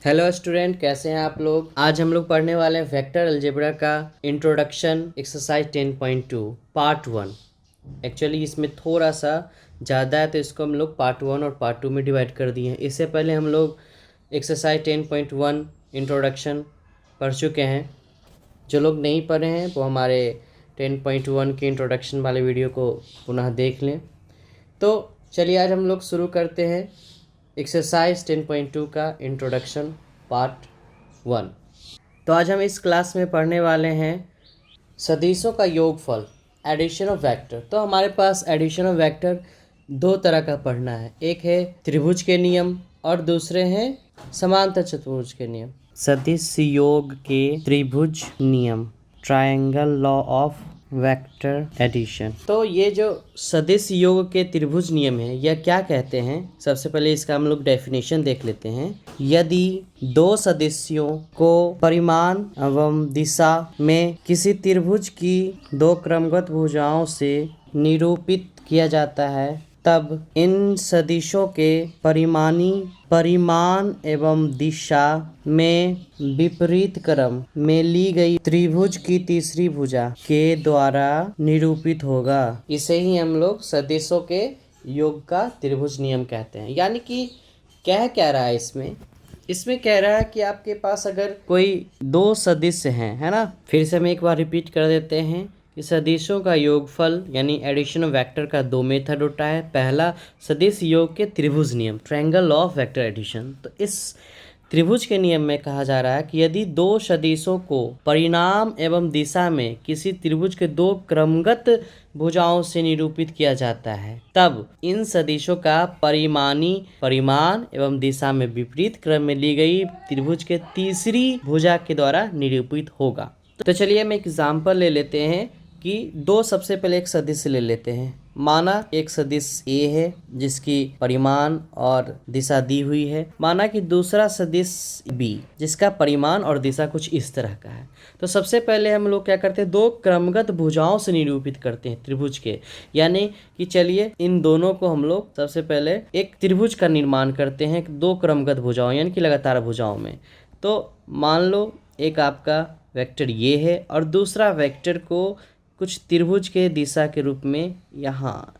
Hello student, कैसे हैं आप लोग। आज हम लोग पढ़ने वाले हैं वेक्टर अलजेब्रा का इंट्रोडक्शन एक्सरसाइज 10.2 पार्ट 1। एक्चुअली इसमें थोड़ा सा ज़्यादा है तो इसको हम लोग पार्ट 1 और पार्ट 2 में डिवाइड कर दिए हैं। इससे पहले हम लोग एक्सरसाइज 10.1 इंट्रोडक्शन पढ़ चुके हैं। जो लोग नहीं पढ़े हैं वो हमारे 10.1 के इंट्रोडक्शन वाले वीडियो को पुनः देख लें। तो चलिए आज हम लोग शुरू करते हैं एक्सरसाइज 10.2 का इंट्रोडक्शन पार्ट 1। तो आज हम इस क्लास में पढ़ने वाले हैं सदिशों का योगफल, एडिशन ऑफ वेक्टर। तो हमारे पास एडिशन ऑफ वेक्टर दो तरह का पढ़ना है, एक है त्रिभुज के नियम और दूसरे हैं समांतर चतुर्भुज के नियम। सदिश योग के त्रिभुज नियम, triangle law of vector addition. तो ये जो सदिश योग के त्रिभुज नियम है यह क्या कहते हैं, सबसे पहले इसका हम लोग डेफिनेशन देख लेते हैं। यदि दो सदिशों को परिमाण एवं दिशा में किसी त्रिभुज की दो क्रमगत भुजाओं से निरूपित किया जाता है तब इन सदिशों के परिमाण एवं दिशा में विपरीत क्रम में ली गई त्रिभुज की तीसरी भुजा के द्वारा निरूपित होगा। इसे ही हम लोग सदिशों के योग का त्रिभुज नियम कहते हैं। यानी कि क्या रहा है इसमें कह रहा है कि आपके पास अगर कोई दो सदिश हैं, है ना। फिर से हम एक बार रिपीट कर देते हैं कि सदिशों का योगफल यानी एडिशन ऑफ वेक्टर का दो मेथड होता है। पहला सदिश योग के त्रिभुज नियम, triangle law of vector addition. तो इस त्रिभुज के नियम में कहा जा रहा है कि यदि दो सदिशों को परिमाण एवं दिशा में किसी त्रिभुज के दो क्रमगत भुजाओं से निरूपित किया जाता है तब इन सदिशों का परिमाण एवं दिशा में विपरीत क्रम में ली गई त्रिभुज के तीसरी भुजा के द्वारा निरूपित होगा। तो चलिए हम एग्जाम्पल ले लेते हैं कि सबसे पहले एक सदिश ले लेते हैं। माना एक सदिश A है जिसकी परिमाण और दिशा दी हुई है। माना कि दूसरा सदिश B जिसका परिमाण और दिशा कुछ इस तरह का है। तो सबसे पहले हम लोग क्या करते हैं, दो क्रमगत भुजाओं से निरूपित करते हैं त्रिभुज के। यानी कि चलिए इन दोनों को हम लोग सबसे पहले एक त्रिभुज का निर्माण करते हैं दो क्रमगत भुजाओं यानी कि लगातार भुजाओं में। तो मान लो एक आपका वेक्टर ये है और दूसरा वेक्टर को कुछ त्रिभुज के दिशा के रूप में यहाँ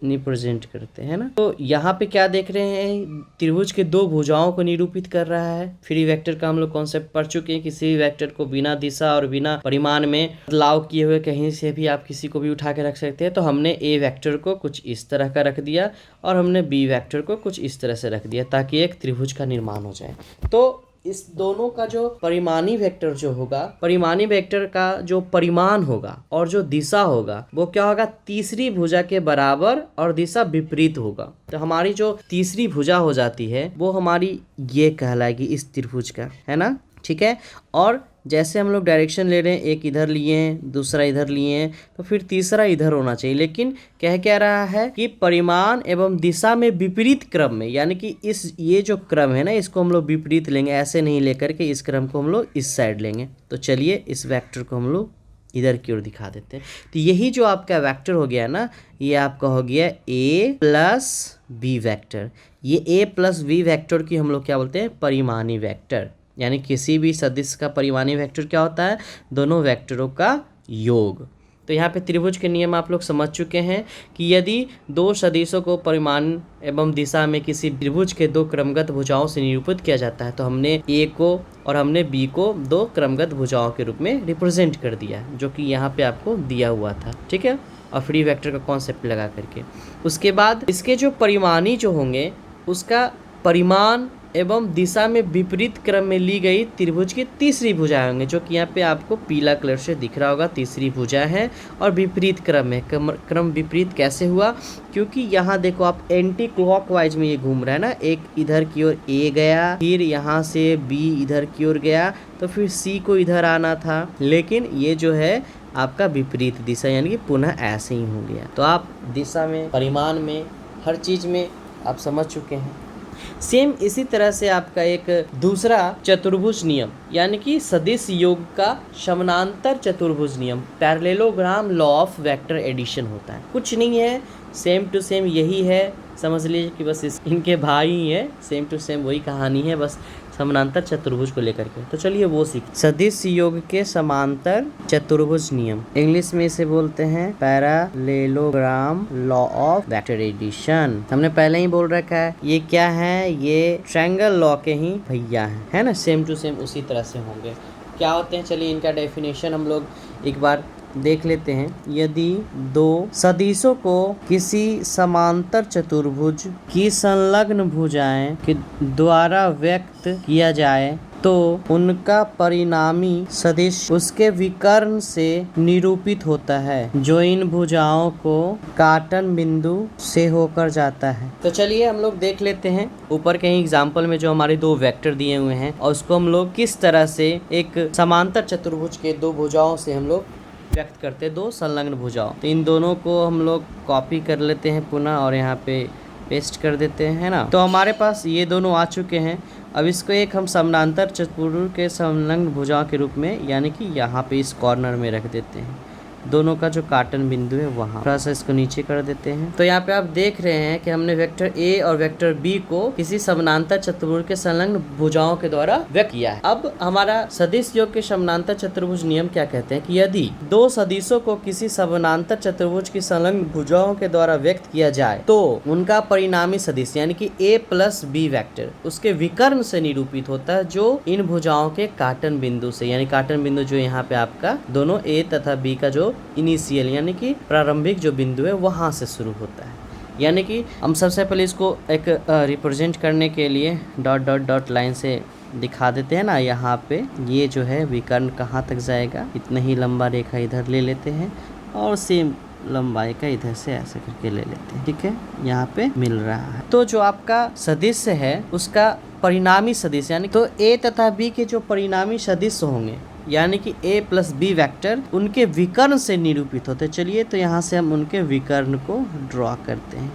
रिप्रेजेंट करते हैं ना। तो यहाँ पे क्या देख रहे हैं, त्रिभुज के दो भुजाओं को निरूपित कर रहा है। फ्री वेक्टर का हम लोग कॉन्सेप्ट पढ़ चुके हैं। किसी भी वेक्टर को बिना दिशा और बिना परिमाण में बदलाव किए हुए कहीं से भी आप किसी को भी उठा के रख सकते हैं। तो हमने ए वेक्टर को कुछ इस तरह का रख दिया और हमने बी वेक्टर को कुछ इस तरह से रख दिया ताकि एक त्रिभुज का निर्माण हो जाए। तो इस दोनों का जो परिमाणी वेक्टर जो होगा, परिमाणी वेक्टर का जो परिमाण होगा और जो दिशा होगा वो क्या होगा, तीसरी भुजा के बराबर और दिशा विपरीत होगा। तो हमारी जो तीसरी भुजा हो जाती है वो हमारी ये कहलाएगी इस त्रिभुज का, है ना। ठीक है। और जैसे हम लोग डायरेक्शन ले रहे हैं, एक इधर लिए हैं दूसरा इधर लिए हैं, तो फिर तीसरा इधर होना चाहिए। लेकिन क्या रहा है कि परिमाण एवं दिशा में विपरीत क्रम में, यानी कि ये जो क्रम है ना इसको हम लोग विपरीत लेंगे, ऐसे नहीं लेकर के इस क्रम को हम लोग इस साइड लेंगे। तो चलिए इस वेक्टर को हम लोग इधर की ओर दिखा देते हैं। तो यही जो आपका वेक्टर हो गया ना, ये आपका हो गया A प्लस B वेक्टर। ये A प्लस B वेक्टर की हम लोग क्या बोलते हैं, परिमाणी वेक्टर। यानी किसी भी सदिश का परिमाणी वेक्टर क्या होता है, दोनों वेक्टरों का योग। तो यहाँ पे त्रिभुज के नियम आप लोग समझ चुके हैं कि यदि दो सदिशों को परिमाण एवं दिशा में किसी त्रिभुज के दो क्रमगत भुजाओं से निरूपित किया जाता है तो हमने A को और हमने B को दो क्रमगत भुजाओं के रूप में रिप्रेजेंट कर दिया, जो कि यहाँ पे आपको दिया हुआ था। ठीक है। और फ्री वेक्टर का कॉन्सेप्ट लगा करके उसके बाद इसके जो परिमाणी जो होंगे उसका परिमाण एवं दिशा में विपरीत क्रम में ली गई त्रिभुज की तीसरी भुजा होंगे, जो कि यहाँ पे आपको पीला कलर से दिख रहा होगा। तीसरी भुजा है और विपरीत क्रम है। क्रम विपरीत कैसे हुआ, क्योंकि यहाँ देखो आप एंटी क्लॉकवाइज में ये घूम रहा है ना। एक इधर की ओर A गया, फिर यहाँ से B इधर की ओर गया, तो फिर C को इधर आना था, लेकिन ये जो है आपका विपरीत दिशा यानी कि पुनः ऐसे ही हो गया। तो आप दिशा में, परिमाण में, हर चीज में आप समझ चुके हैं। सेम इसी तरह से आपका एक दूसरा चतुर्भुज नियम यानी कि सदिश योग का समानांतर चतुर्भुज नियम, parallelogram law of vector addition होता है। कुछ नहीं है, सेम टू सेम यही है। समझ लीजिए कि बस इनके भाई ही है, सेम टू सेम वही कहानी है, बस समानांतर चतुर्भुज को लेकर के। तो चलिए वो सीख। सदिश योग के समांतर चतुर्भुज नियम, इंग्लिश में इसे बोलते हैं parallelogram law of vector addition. हमने पहले ही बोल रखा है ये क्या है, ये ट्रायंगल लॉ के ही भैया है ना, सेम टू सेम उसी तरह से होंगे। क्या होते हैं, चलिए इनका डेफिनेशन हम लोग एक बार देख लेते हैं। यदि दो सदिशों को किसी समांतर चतुर्भुज की संलग्न भुजाएं के द्वारा व्यक्त किया जाए तो उनका परिणामी सदिश उसके विकर्ण से निरूपित होता है जो इन भुजाओं को काटन बिंदु से होकर जाता है। तो चलिए हम लोग देख लेते हैं ऊपर के एग्जाम्पल में जो हमारे दो वेक्टर दिए हुए हैं और उसको हम लोग किस तरह से एक समांतर चतुर्भुज के दो भुजाओं से हम लोग व्यक्त करते, दो संलग्न भुजाओं। तो इन दोनों को हम लोग कॉपी कर लेते हैं पुनः और यहाँ पे पेस्ट कर देते हैं, है ना। तो हमारे पास ये दोनों आ चुके हैं। अब इसको एक हम समानांतर चतुर्भुज के संलग्न भुजाओं के रूप में यानी कि यहाँ पे इस कॉर्नर में रख देते हैं। दोनों का जो काटन बिंदु है वहाँ थोड़ा सा इसको नीचे कर देते हैं। तो यहाँ पे आप देख रहे हैं कि हमने वेक्टर ए और वेक्टर बी को किसी समानांतर चतुर्भुज के संलग्न भुजाओं के द्वारा व्यक्त किया है। अब हमारा सदिश योग के समानांतर चतुर्भुज नियम क्या कहते हैं कि यदि दो सदिशों को किसी समानांतर चतुर्भुज की संलग्न भुजाओं के द्वारा व्यक्त किया जाए तो उनका परिणामी सदिश यानी कि ए प्लस बी वेक्टर उसके विकर्ण से निरूपित होता है जो इन भुजाओं के काटन बिंदु से, यानी काटन बिंदु जो यहाँ पे आपका दोनों ए तथा बी का जो इनिशियल यानी कि प्रारंभिक जो बिंदु है वहां से शुरू होता है। यानी कि हम सबसे पहले इसको एक रिप्रेजेंट करने के लिए डॉट डॉट डॉट लाइन से दिखा देते हैं ना। यहाँ पे ये जो है विकर्ण कहाँ तक जाएगा, इतना ही लंबा रेखा इधर ले लेते हैं और सेम लंबाई का इधर से ऐसे करके ले लेते हैं, ठीक है, यहाँ पे मिल रहा है। तो जो आपका सदिश है उसका परिणामी सदिश यानी तो ए तथा बी के जो परिणामी सदिश होंगे यानी कि a प्लस बी वैक्टर उनके विकर्ण से निरूपित होते। चलिए तो यहाँ से हम उनके विकर्ण को ड्रॉ करते हैं,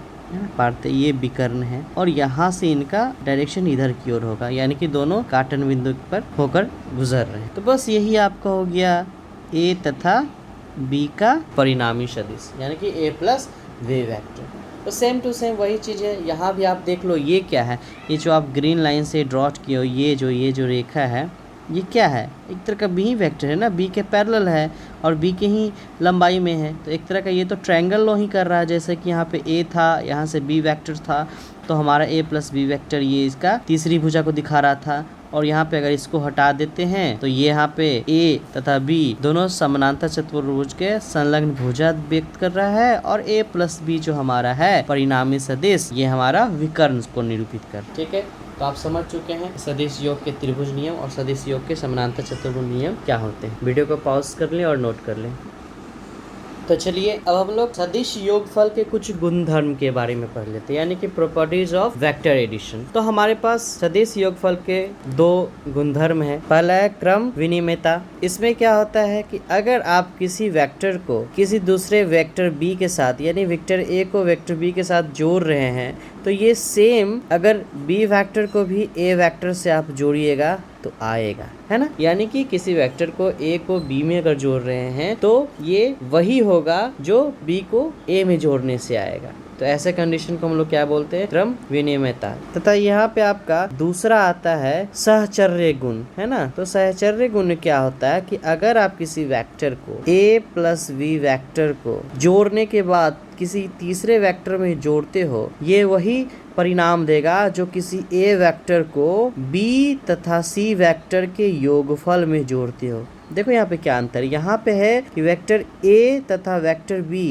पारते ये विकर्ण है और यहाँ से इनका डायरेक्शन इधर की ओर होगा यानी कि दोनों काटन बिंदु पर होकर गुजर रहे हैं। तो बस यही आपका हो गया a तथा b का परिणामी सदिश यानी कि a प्लस वे वैक्टर। तो सेम टू सेम वही चीज़ है यहाँ भी। आप देख लो ये क्या है, ये जो आप ग्रीन लाइन से ड्रॉट किए हो ये जो रेखा है ये क्या है, एक तरह का बी वेक्टर है ना, बी के पैरेलल है और बी के ही लंबाई में है। तो एक तरह का ये तो ट्रायंगल लॉ ही कर रहा है, जैसे कि यहाँ पे ए था, यहाँ से बी वेक्टर था तो हमारा ए प्लस बी वेक्टर ये इसका तीसरी भुजा को दिखा रहा था। और यहाँ पे अगर इसको हटा देते हैं तो ये यहाँ पे ए तथा बी दोनों समानांतर चतुर्भुज के संलग्न भुजा व्यक्त कर रहा है और ए प्लस बी जो हमारा है परिणामी सदिश ये हमारा विकर्ण को निरूपित कर, ठीक है। तो आप समझ चुके हैं सदिश योग के त्रिभुज नियम और सदिश योग के समानांतर चतुर्भुज नियम क्या होते हैं। वीडियो को पॉज कर लें और नोट कर लें। तो चलिए अब हम लोग सदिश योगफल के कुछ गुणधर्म के बारे में पढ़ लेते हैं यानी कि प्रॉपर्टीज ऑफ वेक्टर एडिशन। तो हमारे पास सदिश योगफल के दो गुणधर्म है। पहला है क्रम विनिमयता। इसमें क्या होता है कि अगर आप किसी वेक्टर को किसी दूसरे वेक्टर बी के साथ यानी वेक्टर ए को वेक्टर बी के साथ जोड़ रहे हैं तो ये सेम अगर बी वेक्टर को भी ए वेक्टर से आप जोड़िएगा तो आएगा, है ना। यानी कि किसी वेक्टर को ए को बी में अगर जोड़ रहे हैं तो ये वही होगा जो बी को ए में जोड़ने से आएगा। तो ऐसे कंडीशन को हम लोग क्या बोलते हैं, क्रम विनिमयता। तथा यहाँ पे आपका दूसरा आता है सहचर्य गुण, है ना। तो सहचर्य गुण क्या होता है कि अगर आप किसी वेक्टर को a प्लस वी वेक्टर को जोड़ने के बाद किसी तीसरे वेक्टर में जोड़ते हो ये वही परिणाम देगा जो किसी a वेक्टर को b तथा c वेक्टर के योगफल में जोड़ते हो। देखो यहाँ पे क्या अंतर, यहाँ पे है कि वेक्टर a तथा वेक्टर b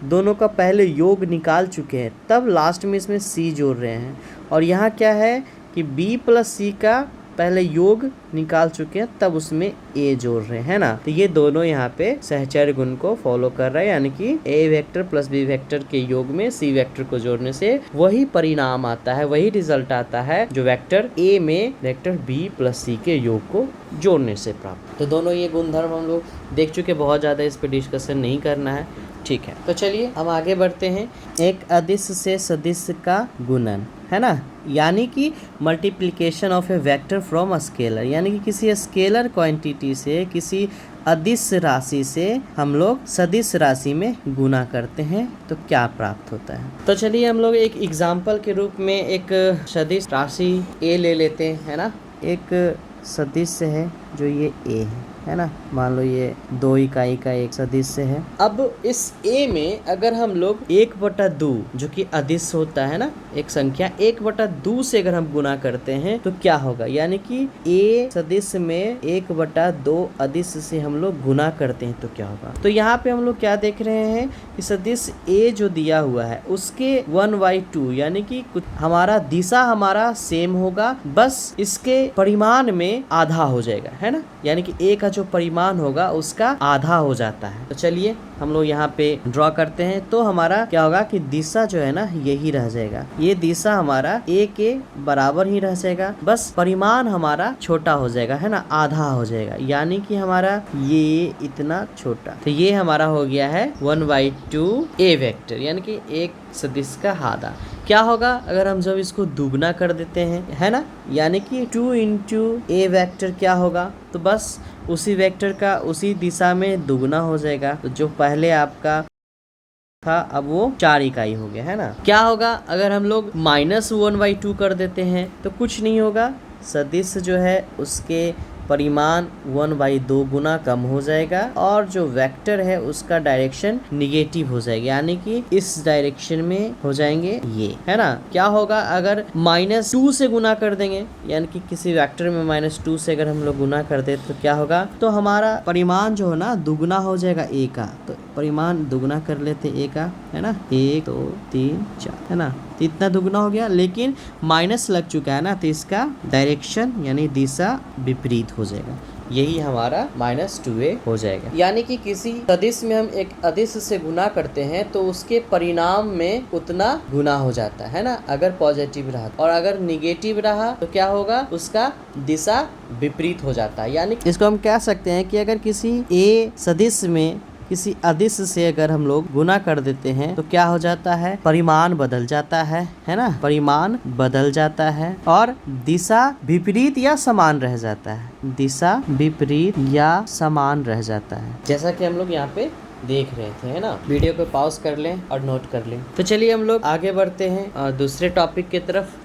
दोनों का पहले योग निकाल चुके हैं तब लास्ट में इसमें c जोड़ रहे हैं और यहाँ क्या है कि b प्लस c का पहले योग निकाल चुके हैं तब उसमें a जोड़ रहे हैं ना। तो ये दोनों यहाँ पे सहचर्य गुण को फॉलो कर रहे हैं यानी कि a vector plus b vector के योग में c वेक्टर को जोड़ने से वही परिणाम आता है, वही रिजल्ट आता है जो वेक्टर a में वेक्टर b प्लस c के योग को जोड़ने से प्राप्त। तो दोनों ये गुणधर्म हम लोग देख चुके, बहुत ज़्यादा इस पर डिस्कशन नहीं करना है, ठीक है। तो चलिए हम आगे बढ़ते हैं। एक अदिश से सदिश का गुणन, है ना, यानी कि multiplication of A vector from a scalar, यानी कि किसी स्केलर क्वांटिटी से किसी अदिश राशि से हम लोग सदिश राशि में गुना करते हैं तो क्या प्राप्त होता है। तो चलिए हम लोग एक एग्जाम्पल के रूप में एक सदिश राशि a ले लेते हैं, है ना। एक सदिश है जो ये ए है ना, मान लो ये 2 इकाई का एक सदिश है। अब इस ए में अगर हम लोग 1/2 जो कि अदिश होता है ना, एक संख्या 1/2 से अगर हम गुना करते हैं तो क्या होगा, यानी कि ए सदिश में 1/2 अदिश से हम लोग गुना करते हैं तो क्या होगा। तो यहाँ पे हम लोग क्या देख रहे हैं कि सदिश ए जो दिया हुआ है उसके 1/2 यानी कि हमारा दिशा हमारा सेम होगा, बस इसके परिमाण में आधा हो जाएगा, है ना, यानी कि ए का जो परिमाण होगा उसका आधा हो जाता है। तो चलिए हम लोग यहाँ पे ड्रॉ करते हैं। तो हमारा क्या होगा कि दिशा जो है ना यही रह जाएगा, ये दिशा हमारा ए के बराबर ही रह जाएगा, बस परिमाण हमारा छोटा हो जाएगा, है ना, आधा हो जाएगा, यानी कि हमारा ये इतना छोटा। तो ये हमारा हो गया है 1/2 ए वेक्टर, यानी कि एक सदिश का आधा। क्या होगा अगर हम जब इसको दुगना कर देते हैं, है ना, यानी कि 2 × ए वेक्टर क्या होगा, तो बस उसी वेक्टर का उसी दिशा में दुगना हो जाएगा। तो जो पहले आपका था अब वो 4 इकाई हो गया, है ना। क्या होगा अगर हम लोग -1/2 कर देते हैं, तो कुछ नहीं होगा, सदिश जो है उसके परिमाण 1/2 गुना कम हो जाएगा और जो वेक्टर है उसका डायरेक्शन निगेटिव हो जाएगा, यानी कि इस डायरेक्शन में हो जाएंगे ये, है ना। क्या होगा अगर -2 से गुना कर देंगे, यानी कि किसी वेक्टर में -2 से अगर हम लोग गुना कर दे तो क्या होगा, तो हमारा परिमाण जो है ना दुगना हो जाएगा ए का। तो परिमाण दुगना कर लेते ए का, है ना, 1 2 3 4, है ना, तो इतना दुगना हो गया, लेकिन माइनस लग चुका है ना, तो इसका डायरेक्शन यानी दिशा विपरीत हो जाएगा, यही हमारा -2a हो जाएगा। यानी कि किसी सदिश में हम एक अदिश से गुना करते हैं तो उसके परिणाम में उतना गुना हो जाता है ना, अगर पॉजिटिव रहा, और अगर निगेटिव रहा तो क्या होगा, उसका दिशा विपरीत हो जाता है। यानी इसको हम कह सकते हैं कि अगर किसी ए सदिश में किसी अदिश से अगर हम लोग गुना कर देते हैं तो क्या हो जाता है, परिमाण बदल जाता है ना, परिमाण बदल जाता है और दिशा विपरीत या समान रह जाता है, दिशा विपरीत या समान रह जाता है, जैसा कि हम लोग यहाँ पे देख रहे थे, है ना। वीडियो को पॉज कर लें और नोट कर लें। तो चलिए हम लोग आगे बढ़ते हैं और दूसरे टॉपिक की तरफ,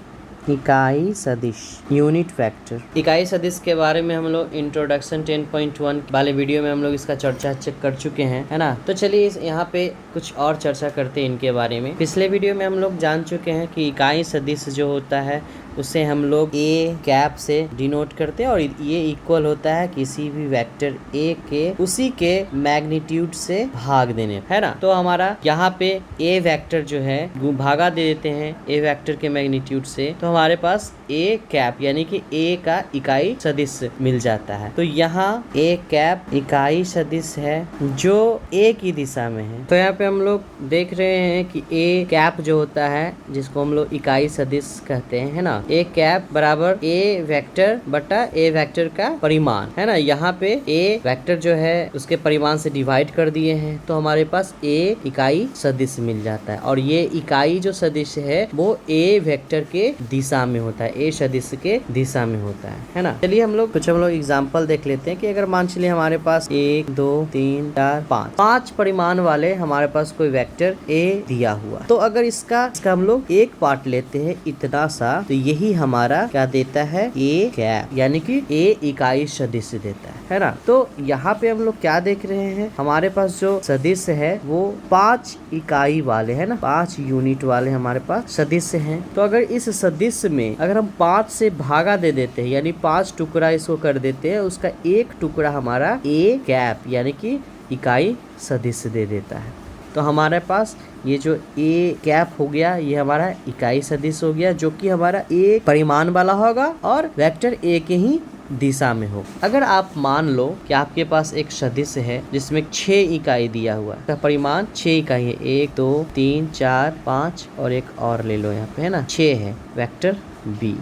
इकाई सदिश, यूनिट वेक्टर। इकाई सदिश के बारे में हम लोग इंट्रोडक्शन 10.1 वाले वीडियो में हम लोग इसका चर्चा कर चुके हैं, है ना। तो चलिए यहाँ पे कुछ और चर्चा करते हैं इनके बारे में। पिछले वीडियो में हम लोग जान चुके हैं कि इकाई सदिश जो होता है उसे हम लोग ए कैप से डिनोट करते हैं और ये इक्वल होता है किसी भी वेक्टर ए के उसी के मैग्नीट्यूड से भाग देने, है ना। तो हमारा यहाँ पे ए वेक्टर जो है भागा दे देते हैं ए वेक्टर के मैग्नीट्यूड से, तो हमारे पास ए कैप यानी कि ए का इकाई सदिश मिल जाता है। तो यहाँ ए कैप इकाई सदिश है जो ए की दिशा में है। तो यहाँ पे हम लोग देख रहे हैं कि ए कैप जो होता है जिसको हम लोग इकाई सदिश कहते हैं, है ना, ए कैप बराबर ए वेक्टर बटा ए वेक्टर का परिमाण, है ना। यहाँ पे ए वेक्टर जो है उसके परिमाण से डिवाइड कर दिए हैं तो हमारे पास ए इकाई सदिश मिल जाता है और ये इकाई जो सदिश है वो ए वेक्टर के दिशा में होता है, ए सदिश के दिशा में होता है ना। चलिए हम लोग एग्जाम्पल देख लेते हैं कि अगर मान चलिए हमारे पास 1 2 3 4 5 परिमाण वाले हमारे पास कोई वेक्टर ए दिया हुआ, तो अगर इसका हम लोग एक पार्ट लेते हैं इतना सा, तो यही हमारा क्या देता है, ए कैप यानी कि ए इकाई सदिश देता है ना। तो यहाँ पे हम लोग क्या देख रहे हैं, हमारे पास जो सदिश है वो 5 इकाई वाले है ना, 5 यूनिट वाले हमारे पास सदिश हैं। तो अगर इस सदिश में अगर हम 5 से भागा दे देते हैं यानी 5 टुकड़ा इसको कर देते हैं, उसका एक टुकड़ा हमारा ए कैप यानी कि इकाई सदिश दे देता है। तो हमारे पास ये जो ए कैप हो गया ये हमारा इकाई सदिश हो गया जो कि हमारा ए परिमाण वाला होगा और वेक्टर ए के ही दिशा में हो। अगर आप मान लो कि आपके पास एक सदिश है जिसमें 6 इकाई दिया हुआ है, परिमाण 6 इकाई है, 1 2 3 4 5 और एक और ले लो यहाँ पे, है ना, 6 है वेक्टर बी।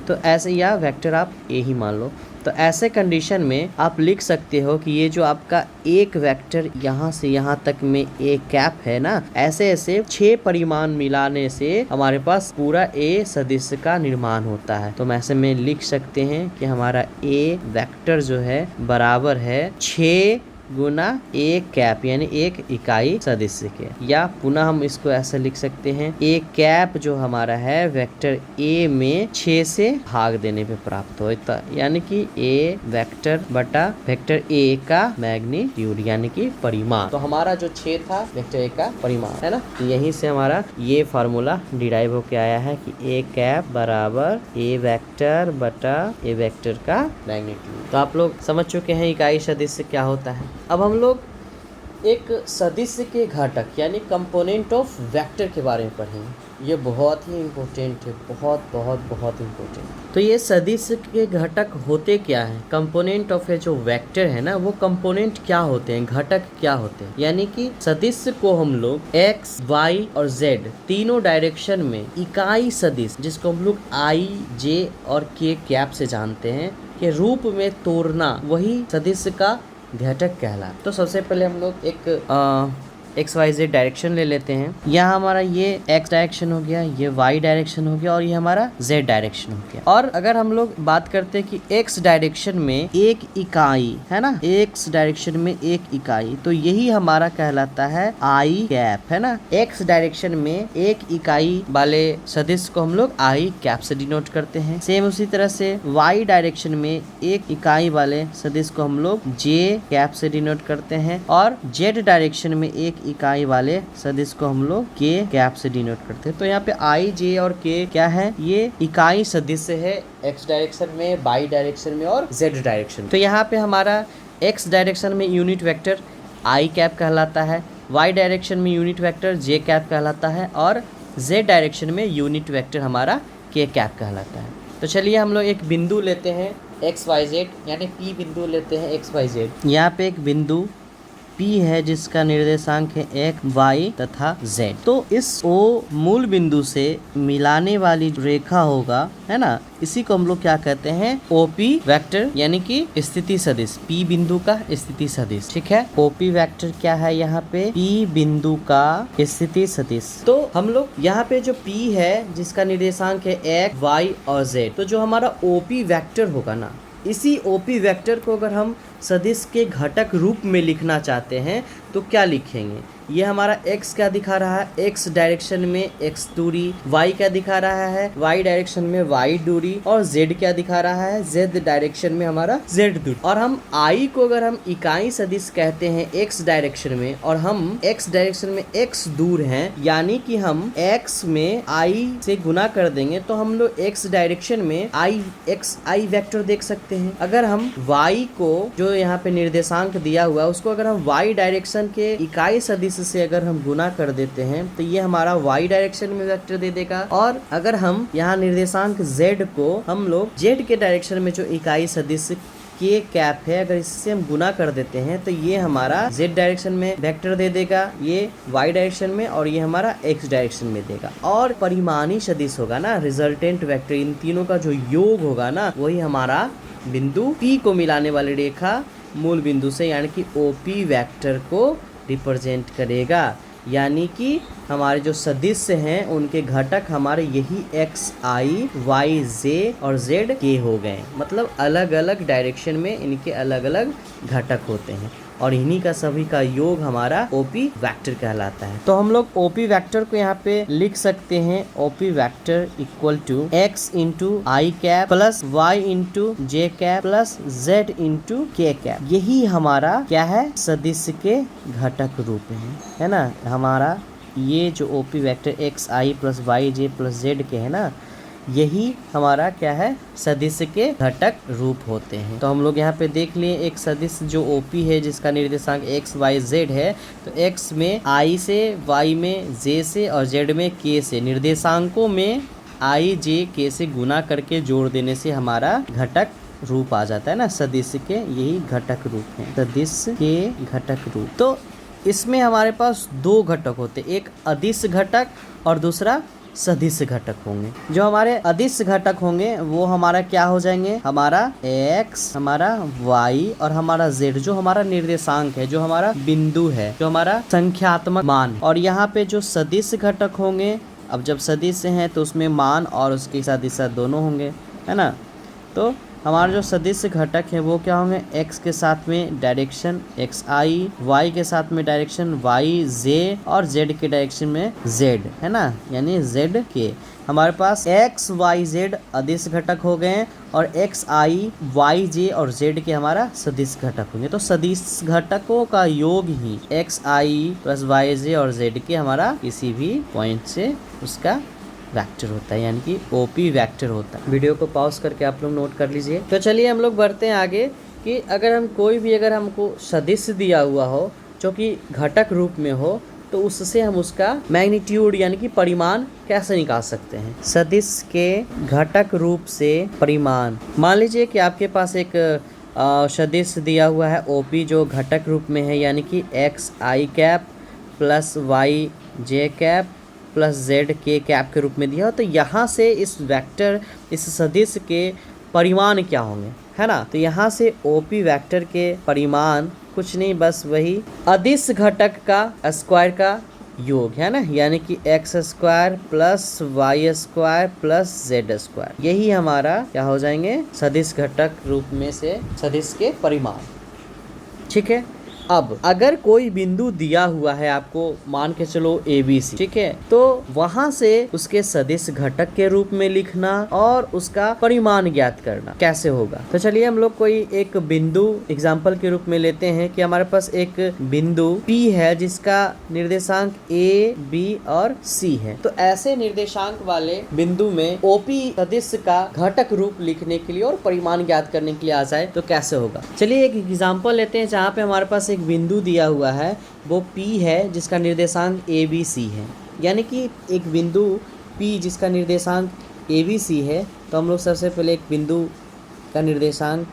तो ऐसे या वेक्टर आप ए ही मान लो। तो ऐसे कंडीशन में आप लिख सकते हो कि ये जो आपका एक वेक्टर यहाँ से यहाँ तक में ए कैप है ना, ऐसे ऐसे 6 परिमाण मिलाने से हमारे पास पूरा ए सदिश का निर्माण होता है। तो हम ऐसे में लिख सकते हैं कि हमारा ए वेक्टर जो है बराबर है 6 गुना ए कैप यानी एक इकाई सदिश के, या पुनः हम इसको ऐसा लिख सकते हैं ए कैप जो हमारा है वेक्टर ए में 6 से भाग देने पे प्राप्त होता, यानी कि ए वेक्टर बटा वेक्टर ए का मैग्नीट्यूड यानी कि परिमाण। तो हमारा जो 6 था वेक्टर ए का परिमाण है ना, तो यहीं से हमारा ये फार्मूला डिराइव होके आया है कि ए कैप बराबर ए वेक्टर बटा ए वेक्टर का मैग्नीट्यूड। तो आप लोग समझ चुके हैं इकाई सदिश क्या होता है। अब हम लोग एक सदिश के घटक यानी कंपोनेंट ऑफ वेक्टर के बारे में पढ़ेंगे। ये बहुत ही इम्पोर्टेंट है, बहुत बहुत बहुत इम्पोर्टेंट। तो ये सदिश के घटक होते क्या हैं? कंपोनेंट ऑफ जो वेक्टर है ना, वो कंपोनेंट क्या होते हैं, घटक क्या होते हैं? यानी कि सदिश को हम लोग एक्स, वाई और जेड तीनों डायरेक्शन में इकाई सदिश, जिसको हम लोग आई, जे और के कैप से जानते हैं, के रूप में तोड़ना, वही सदिश का घटक कहला। तो सबसे पहले हम लोग एक एक्स वाई जेड डायरेक्शन ले लेते हैं। यहाँ हमारा ये एक्स डायरेक्शन हो गया, ये वाई डायरेक्शन हो गया और ये हमारा जेड डायरेक्शन हो गया। और अगर हम लोग बात करते हैं कि एक्स डायरेक्शन में एक इकाई है ना, एक्स डायरेक्शन में एक इकाई, तो यही हमारा कहलाता है आई कैप है ना। एक्स डायरेक्शन में एक इकाई वाले सदिश को हम लोग आई कैप से डिनोट करते हैं। सेम उसी तरह से वाई डायरेक्शन में एक इकाई वाले सदिश को हम लोग जे कैप से डिनोट करते हैं, और जेड डायरेक्शन में एक इकाई वाले सदिश को हम लोग के कैप से डिनोट करते हैं। तो यहाँ पे आई, जे और के क्या है, ये इकाई सदिश है एक्स डायरेक्शन में, वाई डायरेक्शन में और जेड डायरेक्शन। तो यहाँ पे हमारा एक्स डायरेक्शन में यूनिट वेक्टर आई कैप कहलाता है, वाई डायरेक्शन में यूनिट वेक्टर जे कैप कहलाता है और जेड डायरेक्शन में यूनिट वेक्टर हमारा के कैप कहलाता है। तो चलिए हम लोग एक बिंदु लेते हैं एक्स वाई जेड यानी पी बिंदु लेते हैं एक्स वाई जेड। यहाँ पे एक बिंदु P है जिसका निर्देशांक है x, y तथा z। तो इस O मूल बिंदु से मिलाने वाली रेखा होगा है ना, इसी को हम लोग क्या कहते हैं, OP वेक्टर यानी कि स्थिति सदिश, P बिंदु का स्थिति सदिश। ठीक है, OP वेक्टर क्या है यहाँ पे, P बिंदु का स्थिति सदिश। तो हम लोग यहाँ पे जो P है जिसका निर्देशांक है x, y और z, तो जो हमारा OP वेक्टर होगा ना, इसी OP वेक्टर को अगर हम सदिश के घटक रूप में लिखना चाहते हैं तो क्या लिखेंगे, ये हमारा x क्या दिखा रहा है, x डायरेक्शन में x दूरी, y क्या दिखा रहा है, y डायरेक्शन में y दूरी, और z क्या दिखा रहा है, z डायरेक्शन में हमारा z दूरी। और हम i को अगर हम इकाई सदिश कहते हैं x डायरेक्शन में, और हम x डायरेक्शन में x दूर हैं, यानी कि हम x में i से गुना कर देंगे तो हम लोग x डायरेक्शन में i वेक्टर देख सकते हैं। अगर हम y को जो यहाँ पे निर्देशांक दिया हुआ है उसको अगर हम y डायरेक्शन के इकाई सदिश से अगर हम गुना कर देते हैं तो ये हमारा y डायरेक्शन में वेक्टर दे देगा। और अगर हम यहाँ निर्देशांक z को हम लोग z के डायरेक्शन में जो इकाई सदिश के कैप है, अगर इससे हम गुना कर देते हैं तो ये हमारा z डायरेक्शन में वेक्टर दे देगा, ये y डायरेक्शन में, और ये हमारा x डायरेक्शन में देगा। और परिमाणी सदिश होगा ना, रिजल्टेंट वेक्टर, इन तीनों का जो योग होगा ना, वही हमारा बिंदु P को मिलाने वाली रेखा मूल बिंदु से यानी कि OP वेक्टर को रिप्रेजेंट करेगा। यानी कि हमारे जो सदिश हैं उनके घटक हमारे यही एक्स, आई, वाई, जे और जेड के हो गए, मतलब अलग अलग डायरेक्शन में इनके अलग अलग घटक होते हैं, और इन्हीं का सभी का योग हमारा ओपी वेक्टर कहलाता है। तो हम लोग ओपी वेक्टर को यहाँ पे लिख सकते हैं, OP vector equal to x into i cap plus y into j cap plus z into k cap. यही हमारा क्या है, सदिश के घटक रूप है ना। हमारा ये जो OP vector x i plus Y J plus z के है ना, यही हमारा क्या है, सदिश के घटक रूप होते हैं। तो हम लोग यहाँ पे देख लिए एक सदिश जो ओपी है जिसका निर्देशांक एक्स वाई जेड है, तो एक्स में आई से, वाई में जे से और जेड में के से, निर्देशांकों में आई जे के से गुना करके जोड़ देने से हमारा घटक रूप आ जाता है ना, सदिश के यही घटक रूप है, सदिश के घटक रूप। तो इसमें हमारे पास दो घटक होते, एक अदिश घटक और दूसरा सदिश घटक होंगे। जो हमारे अदिश घटक होंगे वो हमारा क्या हो जाएंगे, हमारा x, हमारा y और हमारा z, जो हमारा निर्देशांक है, जो हमारा बिंदु है, जो हमारा संख्यात्मक मान। और यहाँ पे जो सदिश घटक होंगे, अब जब सदिश हैं तो उसमें मान और उसके साथ दिशा दोनों होंगे, है ना। तो हमारा जो सदिश घटक है वो क्या होंगे, x के साथ में डायरेक्शन xi, y के साथ में डायरेक्शन yj और z के डायरेक्शन में z, है ना, यानी z के। हमारे पास x y z अदिश घटक हो गए और xi yj और z के हमारा सदिश घटक होंगे। तो सदिश घटकों का योग ही xi प्लस yj और z के हमारा किसी भी पॉइंट से उसका वेक्टर होता है, यानी कि ओपी वेक्टर होता है। वीडियो को पॉज करके आप लोग नोट कर लीजिए। तो चलिए हम लोग बढ़ते हैं आगे कि अगर हमको सदिश दिया हुआ हो जो कि घटक रूप में हो तो उससे हम उसका मैग्नीट्यूड यानी कि परिमाण कैसे निकाल सकते हैं। सदिश के घटक रूप से परिमाण, मान लीजिए कि आपके पास एक सदिश दिया हुआ है ओपी जो घटक रूप में है, यानी कि एक्स आई कैप प्लस वाई जे कैप प्लस जेड के कैप के रूप में दिया हो। तो यहाँ से इस वेक्टर, इस सदिश के परिमाण क्या होंगे, है ना। तो यहाँ से ओपी वेक्टर के परिमाण कुछ नहीं, बस वही अदिश घटक का स्क्वायर का योग है ना, यानी कि x square plus y square plus z square, यही हमारा क्या हो जाएंगे, सदिश घटक रूप में से सदिश के परिमाण। ठीक है। अब अगर कोई बिंदु दिया हुआ है आपको, मान के चलो ABC, ठीक है, तो वहां से उसके सदिश घटक के रूप में लिखना और उसका परिमाण ज्ञात करना कैसे होगा। तो चलिए हम लोग कोई एक बिंदु एग्जाम्पल के रूप में लेते हैं कि हमारे पास एक बिंदु P है जिसका निर्देशांक A, B और C है। तो ऐसे निर्देशांक वाले बिंदु में OP सदिश का घटक रूप लिखने के लिए और परिमाण ज्ञात करने के लिए आ जाए तो कैसे होगा। चलिए एक एग्जाम्पल लेते हैं जहाँ पे हमारे पास एक बिंदु दिया हुआ है, वो P है जिसका निर्देशांक ABC है, यानी कि एक बिंदु P जिसका निर्देशांक ABC है। तो हम लोग सबसे पहले एक बिंदु का निर्देशांक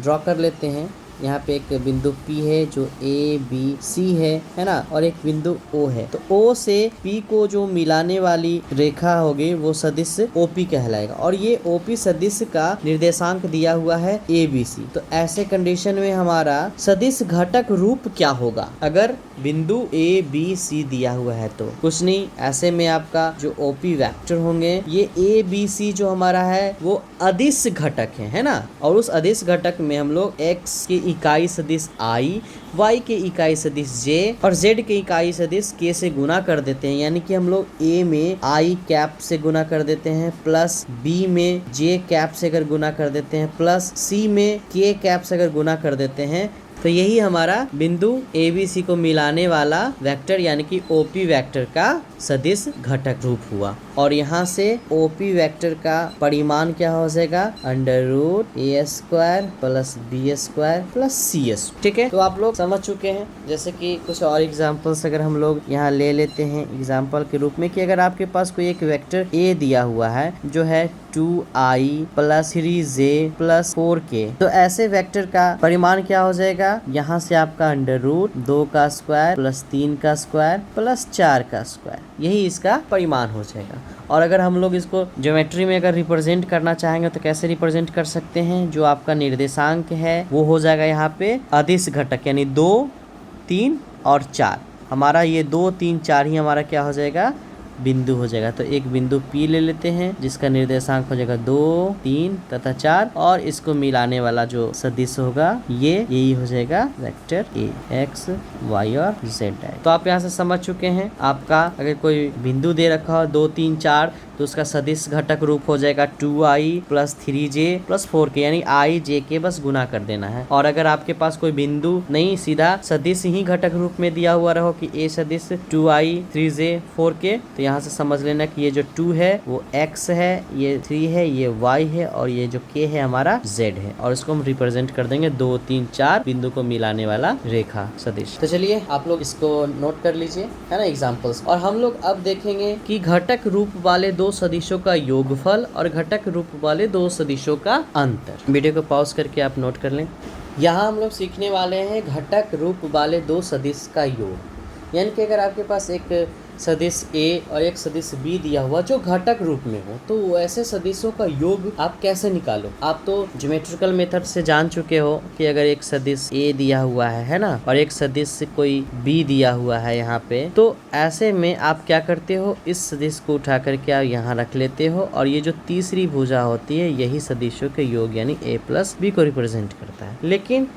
ड्रॉ कर लेते हैं। यहाँ पे एक बिंदु P है जो ABC है ना, और एक बिंदु O है। तो O से P को जो मिलाने वाली रेखा होगी वो सदिश OP कहलाएगा, और ये OP सदिश का निर्देशांक दिया हुआ है ABC। तो ऐसे कंडीशन में हमारा सदिश घटक रूप क्या होगा अगर बिंदु ABC दिया हुआ है। तो कुछ नहीं, ऐसे में आपका जो OP वेक्टर होंगे, ये ABC जो हमारा है वो अदिश घटक है ना, और उस अदिश घटक में हम लोग x के इकाई सदिश I, y के इकाई सदिश j और z के इकाई सदिश k से गुना कर देते हैं, यानी कि हम लोग a में I कैप से गुना कर देते हैं, प्लस b में j कैप से अगर गुना कर देते हैं, प्लस c में k कैप से अगर गुना कर देते हैं। तो यही हमारा बिंदु ABC को मिलाने वाला वेक्टर यानी कि OP वेक्टर का सदिश घटक रूप हुआ। और यहाँ से OP वेक्टर का परिमाण क्या हो जाएगा, under root A square plus B square plus CS। ठीक है, तो आप लोग समझ चुके हैं। जैसे कि कुछ और एग्जांपल्स अगर हम लोग यहाँ ले लेते हैं एग्जांपल के रूप में, कि अगर आपके पास कोई एक वेक्टर A दिया हुआ है जो है 2i plus 3j plus 4k, तो ऐसे वेक्टर का परिमाण क्या हो जाएगा, यहाँ से आपका अंडर रूट 2 का स्क्वायर प्लस 3 का स्क्वायर प्लस 4 का स्क्वायर, यही इसका परिमाण हो जाएगा। और अगर हम लोग इसको ज्योमेट्री में अगर रिप्रेजेंट करना चाहेंगे तो कैसे रिप्रेजेंट कर सकते हैं, जो आपका निर्देशांक है वो हो जाएगा यहाँ पे अदिश घटक, यानी 2, 3 और 4। हमारा ये 2, 3, 4 ही हमारा क्या हो जाएगा, बिंदु हो जाएगा। तो एक बिंदु P ले लेते हैं जिसका निर्देशांक हो जाएगा 2, 3 तथा 4, और इसको मिलाने वाला जो सदिश होगा यही हो जाएगा वेक्टर A, x, y और z है। तो आप यहाँ से समझ चुके हैं, आपका अगर कोई बिंदु दे रखा हो 2, 3, 4 तो उसका सदिश घटक रूप हो जाएगा 2i plus 3j plus 4k, यानी i j के बस गुना कर देना है। और अगर आपके पास कोई बिंदु नहीं, सीधा सदिश ही घटक रूप में दिया हुआ रहो कि a सदिश 2i 3j 4k, तो यहाँ से समझ लेना कि ये जो 2 है वो x है, ये 3 है, ये y है, और ये जो k है हमारा z है। और इसको हम रिप्रेजेंट कर देंगे 2, 3, 4 बिंदु को मिलाने वाला रेखा सदिश। तो चलिए आप लोग इसको नोट कर लीजिए, है ना, एग्जाम्पल्स। और हम लोग अब देखेंगे कि घटक रूप वाले दो सदिशों का योगफल और घटक रूप वाले दो सदिशों का अंतर। वीडियो को पॉज करके आप नोट कर लें। यहाँ हम लोग सीखने वाले हैं घटक रूप वाले दो सदिश का योग, यानी कि अगर आपके पास एक सदिश ए और एक सदिश बी दिया हुआ जो घटक रूप में हो, तो ऐसे सदिशों का योग आप कैसे निकालो। आप तो ज्योमेट्रिकल मेथड से जान चुके हो कि अगर एक सदिश ए दिया हुआ है ना, और एक सदिश कोई बी दिया हुआ है यहाँ पे, तो ऐसे में आप क्या करते हो, इस सदिश को उठा करके आप यहाँ रख लेते हो और ये जो तीसरी भुजा होती है यही सदिशों के योग यानी a प्लस बी को रिप्रेजेंट करता है। लेकिन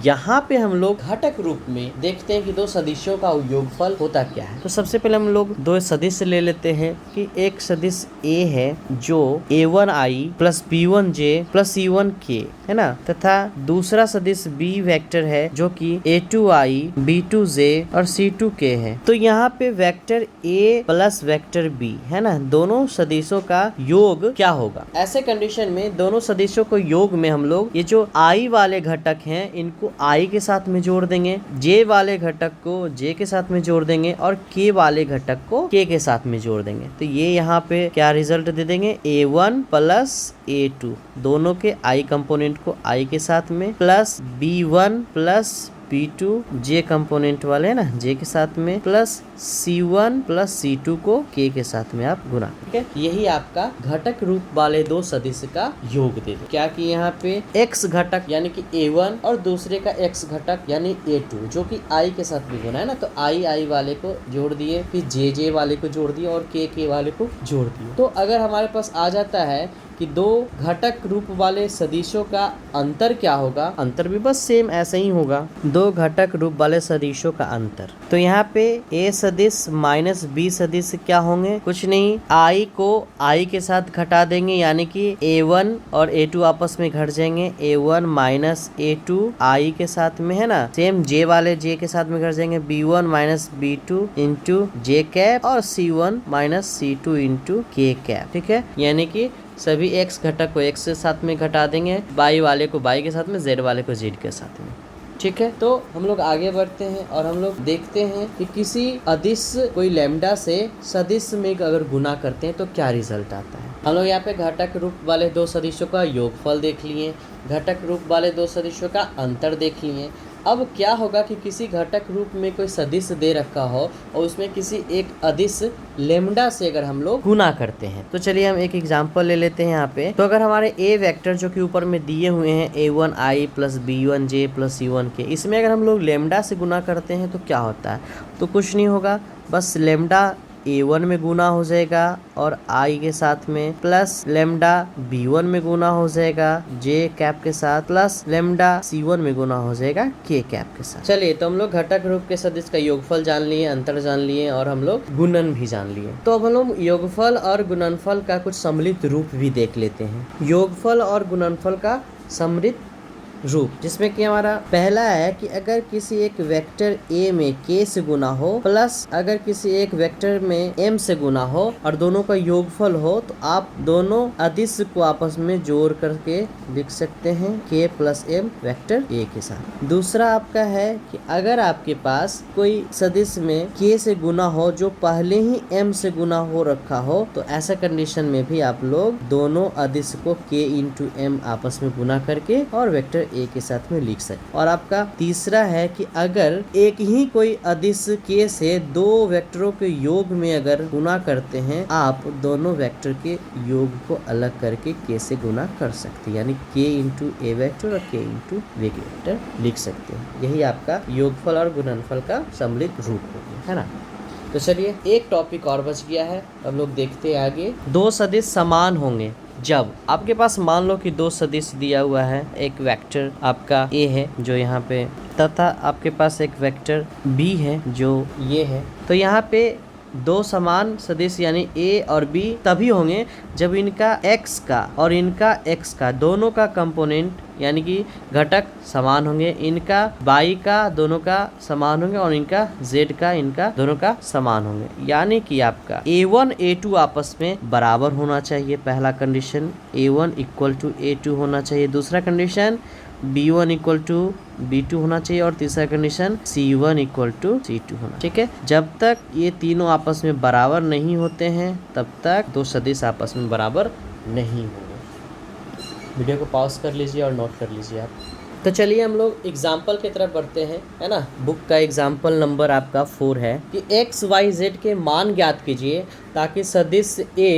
यहाँ पे हम लोग घटक रूप में देखते हैं कि दो सदिशों का योगफल होता क्या है। तो सबसे पहले हम लोग दो सदिश ले लेते हैं कि एक सदिश a है जो a1i plus b1j plus c1k है ना, तथा दूसरा सदिश b वेक्टर है जो कि a2i b2j और c2k है। तो यहाँ पे vector a plus vector b है ना, दोनों सदिशों का योग क्या होगा। ऐसे कंडीशन में दोनों सदिशों को योग में हम लोग ये जो i वाले घटक हैं इनको i के साथ में जोड़ देंगे, j वाले घटक को j के साथ में जोड़ देंगे और k वाले घटक को k के साथ में जोड़ देंगे। तो ये यहाँ पे क्या रिजल्ट दे देंगे, a1 प्लस a2 दोनों के i कंपोनेंट को i के साथ में plus b1 plus b2 j component वाले है ना j के साथ में प्लस c1 प्लस c2 को k के साथ में आप गुना, ठीक है। यही आपका घटक रूप वाले दो सदिश का योग दे दो। क्या कि यहाँ पे x घटक यानी कि a1 और दूसरे का x घटक यानी a2 जो कि i के साथ भी गुना है ना, तो i वाले को जोड़ दिए, फिर j वाले को जोड़ दिए और k वाले को जोड़ दिए। तो अगर हमारे पास आ जाता है कि दो घटक रूप वाले सदिशों का अंतर क्या होगा, अंतर भी बस सेम ऐसे ही होगा, दो घटक रूप वाले सदिशों का अंतर। तो यहाँ पे a सदिश माइनस b सदिश क्या होंगे, कुछ नहीं, i को i के साथ घटा देंगे यानी कि a1 और a2 आपस में घट जाएंगे, a1 माइनस a2 i के साथ में है ना, सेम j वाले j के साथ में घट जाएंगे, b1 minus b2 into j cap और c1 minus c2 into k cap, ठीक है। यानी कि सभी x घटक को x के साथ में घटा देंगे, y वाले को y के साथ में, z वाले को z के साथ में, ठीक है। तो हम लोग आगे बढ़ते हैं और हम लोग देखते हैं कि किसी अदिश कोई लैम्डा से सदिश में अगर गुना करते हैं तो क्या रिजल्ट आता है। हम लोग यहाँ पे घटक रूप वाले दो सदिशों का योगफल देख लिए, घटक रूप वाले दो सदिशों का अंतर देख लिए। अब क्या होगा कि किसी घटक रूप में कोई सदिश दे रखा हो और उसमें किसी एक अदिश लेमडा से अगर हम लोग गुना करते हैं, तो चलिए हम एक एग्जांपल ले लेते हैं यहाँ पे। तो अगर हमारे a वेक्टर जो कि ऊपर में दिए हुए हैं a1i plus b1j plus c1k, इसमें अगर हम लोग लेमडा से गुना करते हैं तो क्या होता है, तो कुछ नहीं होगा, बस लेमडा a1 में गुना हो जाएगा और i के साथ में, प्लस लेमडा b1 में गुना हो जाएगा j कैप के साथ, प्लस लेमडा c1 में गुना हो जाएगा k कैप के साथ। चलिए, तो हम लोग घटक रूप के सदिश का योगफल जान लिए, अंतर जान लिए और हम लोग गुणन भी जान लिए। तो अब हम लोग योगफल और गुणनफल का कुछ सम्मिलित रूप भी देख लेते हैं। योगफल और गुणनफल का सम्मिलित रूप, जिसमें कि हमारा पहला है कि अगर किसी एक वेक्टर a में k से गुना हो प्लस अगर किसी एक वेक्टर में m से गुना हो और दोनों का योगफल हो, तो आप दोनों अदिश को आपस में जोड़ करके लिख सकते हैं k plus m vector a के साथ। दूसरा आपका है कि अगर आपके पास कोई सदिश में k से गुना हो जो पहले ही m से गुना हो रखा हो, तो ऐसा कंडीशन में भी आप लोग दोनों अदिश को k इंटू m आपस में गुना करके और वेक्टर a के साथ में लिख सकते। और आपका तीसरा है कि अगर एक ही कोई अदिश k से दो वेक्टरों के योग में अगर गुना करते हैं, आप दोनों वेक्टर के योग को अलग करके k से गुना कर सकते हैं, यानी k इंटू ए वेक्टर और k इंटू बी वेक्टर लिख सकते हैं। यही आपका योगफल और गुणनफल का सम्मिलित रूप हो गया, है ना। तो चलिए, एक टॉपिक और बच गया है, हम लोग देखते हैं आगे। दो सदिश समान होंगे जब आपके पास मान लो कि दो सदिश दिया हुआ है, एक वेक्टर आपका a है जो यहाँ पे, तथा आपके पास एक वेक्टर b है जो ये है। तो यहाँ पे दो समान सदिश यानी a और b तभी होंगे जब इनका x का और इनका x का दोनों का कंपोनेंट यानी कि घटक समान होंगे, इनका y का दोनों का समान होंगे और इनका z का इनका दोनों का समान होंगे। यानी कि आपका a1 a2 आपस में बराबर होना चाहिए, पहला condition a1 equal to a2 होना चाहिए, दूसरा condition b1 equal to b2 होना चाहिए और तीसरा condition c1 equal to c2 होना, ठीक है। जब तक ये तीनों आपस में बराबर नहीं होते हैं तब तक दो सदिश आपस में बराबर नहीं होंगे। वीडियो को पॉज कर लीजिए और नोट कर लीजिए आप। तो चलिए हम लोग एग्जाम्पल की तरफ बढ़ते हैं, है ना। बुक का एग्जाम्पल नंबर आपका 4 है कि एक्स वाई जेड के मान ज्ञात कीजिए ताकि सदिश a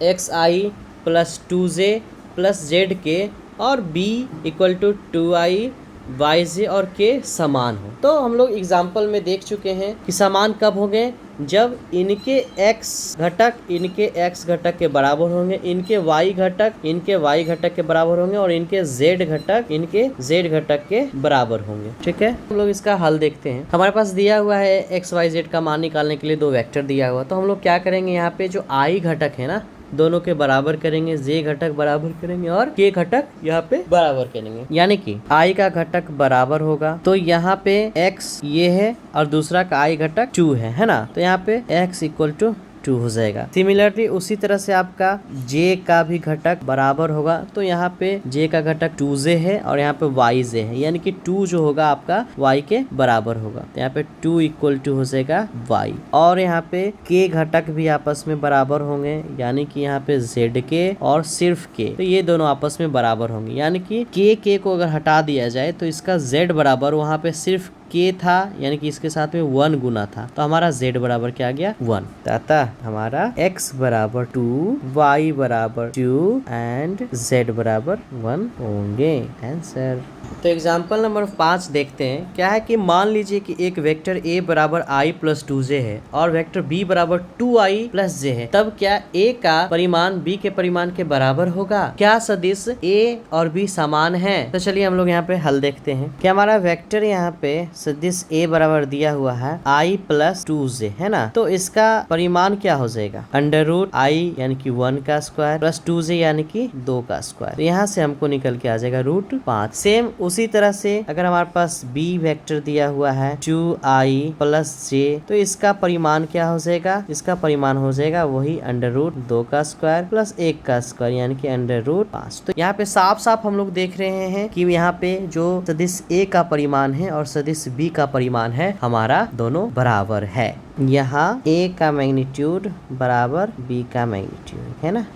x i plus 2j plus z k और b equal to 2i y j और के समान हो। तो हम लोग एग्जाम्पल में देख चुके हैं कि समान कब होंगे, जब इनके x घटक इनके x घटक के बराबर होंगे, इनके y घटक इनके y घटक के बराबर होंगे और इनके z घटक इनके z घटक के बराबर होंगे। ठीक है, हम लोग इसका हल देखते हैं। हमारे पास दिया हुआ है x y z का मान निकालने के लिए 2 वेक्टर दिया हुआ, तो हम लोग क्या करेंगे, यहाँ पे जो i घटक है ना दोनों के बराबर करेंगे, j घटक बराबर करेंगे और k घटक यहाँ पे बराबर करेंगे, यानी कि i का घटक बराबर होगा। तो यहाँ पे x ये है और दूसरा का i घटक 2 है ना। तो यहाँ पे x इक्वल टू 2 हो जाएगा। सिमिलरली उसी तरह से आपका j का भी घटक बराबर होगा। तो यहाँ पे j का घटक 2j है और यहाँ पे yj है, यानी कि 2 जो होगा आपका y के बराबर होगा। तो यहाँ पे 2 इक्वल टू हो जाएगा y और यहाँ पे k घटक भी आपस में बराबर होंगे, यानी कि यहाँ पे zk और सिर्फ k, तो ये दोनों आपस में बराबर होंगे, यानी कि k को अगर हटा दिया जाए तो इसका z बराबर वहाँ पे सिर्फ k था, यानी कि इसके साथ में 1 गुना था, तो हमारा z बराबर क्या आ गया 1। अतः हमारा x बराबर 2, y बराबर 2 एंड z बराबर 1 होंगे। आंसर। तो एग्जाम्पल नंबर 5 देखते हैं। क्या है कि मान लीजिए कि एक वेक्टर a बराबर i प्लस 2j है और वेक्टर b बराबर 2i प्लस j है, तब क्या a का परिमाण b के परिमाण के बराबर होगा? क्या सदिश a और b समान है? तो चलिए हम लोग यहाँ पे हल देखते हैं कि हमारा वेक्टर यहाँ पे सदिश a बराबर दिया हुआ है i प्लस 2j है ना। तो इसका परिमाण क्या हो जाएगा, अंडर रूट i यानी कि 1 का स्क्वायर प्लस 2j यानी कि 2 का स्क्वायर। तो यहाँ से हमको निकल के आ जाएगा रूट 5। सेम उसी तरह से अगर हमारे पास b वेक्टर दिया हुआ है 2i प्लस j, तो इसका परिमाण क्या हो जाएगा, इसका परिमाण हो जाएगा वही अंडर रूट 2 का स्क्वायर प्लस 1 का स्क्वायर यानी कि अंडर रूट 5। तो यहाँ पे साफ साफ हम लोग देख रहे हैं कि यहाँ पे जो सदिश a का परिमाण है और सदिश b का परिमाण है हमारा दोनों बराबर है। यहाँ a का मैग्नीट्यूड बराबर b का मैग्नीट्यूड है ना।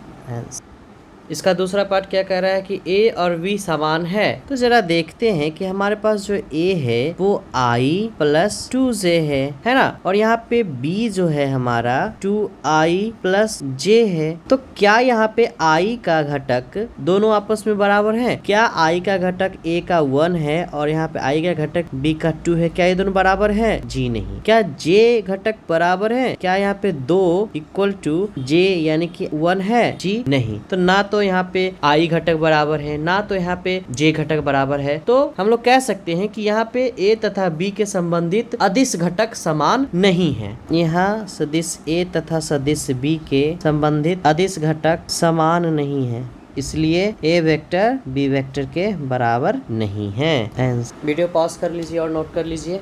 इसका दूसरा पार्ट क्या कह रहा है कि a और v समान है। तो जरा देखते हैं कि हमारे पास जो a है वो i प्लस 2j है ना, और यहाँ पे b जो है हमारा 2i प्लस j है। तो क्या यहाँ पे i का घटक दोनों आपस में बराबर है? क्या i का घटक a का 1 है और यहाँ पे i का घटक b का 2 है? क्या ये दोनों बराबर है? जी नहीं। क्या j घटक बराबर है? क्या यहाँ पे 2 इक्वल टू j यानी कि 1 है? जी नहीं। तो ना तो यहाँ पे i घटक बराबर है, ना तो यहाँ पे j घटक बराबर है। तो हम लोग कह सकते हैं कि यहाँ पे a तथा b के संबंधित अदिश घटक समान नहीं है। यहाँ सदिश a तथा सदिश b के संबंधित अदिश घटक समान नहीं है, इसलिए a वेक्टर b वेक्टर के बराबर नहीं है। वीडियो पॉज कर लीजिए और नोट कर लीजिए।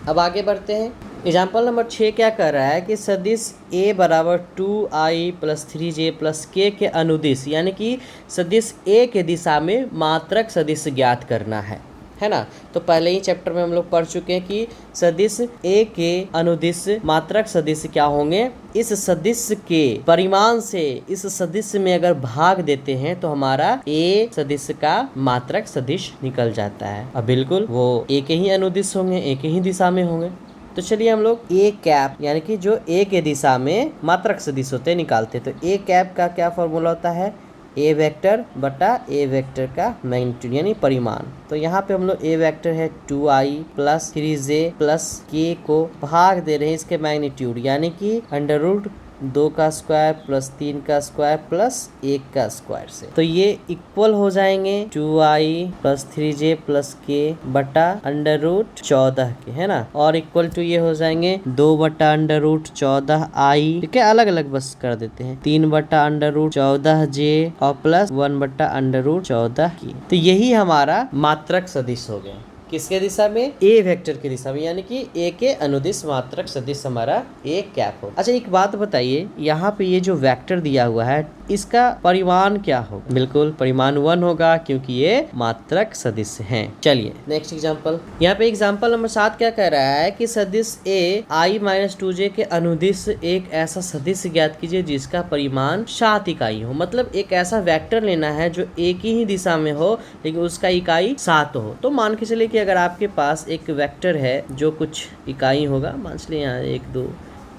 अब आगे बढ़ते हैं। एग्जाम्पल नंबर 6 क्या कर रहा है कि सदिश a बराबर 2i plus 3j plus k के अनुदिश, यानी कि सदिश a के दिशा में मात्रक सदिश ज्ञात करना है ना। तो पहले ही चैप्टर में हम लोग पढ़ चुके हैं कि सदिश a के अनुदिश मात्रक सदिश क्या होंगे। इस सदिश के परिमाण से इस सदिश में अगर भाग देते हैं तो हमारा a सदिश का मात्रक सदिश निकल जाता है। अब बिल्कुल वो a के ही अनुदिश होंगे, a के ही दिशा में होंगे। तो चलिए हम लोग a कैप यानी कि जो a के दिशा में मात्रक सदिश होते हैं निकालते हैं। तो a कैप का क्या फॉर्मूला होता है, a वेक्टर बटा a वेक्टर का मैग्नीट्यूड यानी परिमाण। तो यहाँ पे हम लोग a वेक्टर है 2i plus 3j plus k को भाग दे रहे हैं इसके मैग्नीट्यूड यानी कि अंडर रूट 2 का स्क्वायर प्लस 3 का स्क्वायर प्लस 1 का स्क्वायर से। तो ये इक्वल हो जाएंगे 2i plus 3j plus k बटा अंडर रूट 14 के, है ना। और इक्वल टू ये हो जाएंगे 2 बटा अंडर रूट 14i, ठीक है, अलग अलग बस कर देते हैं, 3 बटा अंडर रूट 14j और प्लस 1 बटा अंडर रूट 14 की। तो यही हमारा मात्रक सदिश हो गया। किसके दिशा में? ए वेक्टर की दिशा में, यानी कि ए के अनुदिश मात्रक सदिश हमारा ए कैप हो। अच्छा एक बात बताइए, यहाँ पे ये जो वेक्टर दिया हुआ है इसका परिमाण क्या होगा? बिल्कुल परिमाण 1 होगा, क्योंकि ये मात्रक सदिश हैं। चलिए नेक्स्ट एग्जांपल। यहाँ पे एग्जांपल नंबर 7 क्या कह रहा है कि सदिश ए i-2j के अनुदिश एक ऐसा सदिश ज्ञात कीजिए जिसका परिमाण 7 इकाई हो। मतलब एक ऐसा वेक्टर लेना है जो एक ही दिशा में हो लेकिन उसका इकाई 7 हो। तो मान के चलिए कि अगर आपके पास एक वेक्टर है जो कुछ इकाई होगा, मान चलिए यहाँ 1 2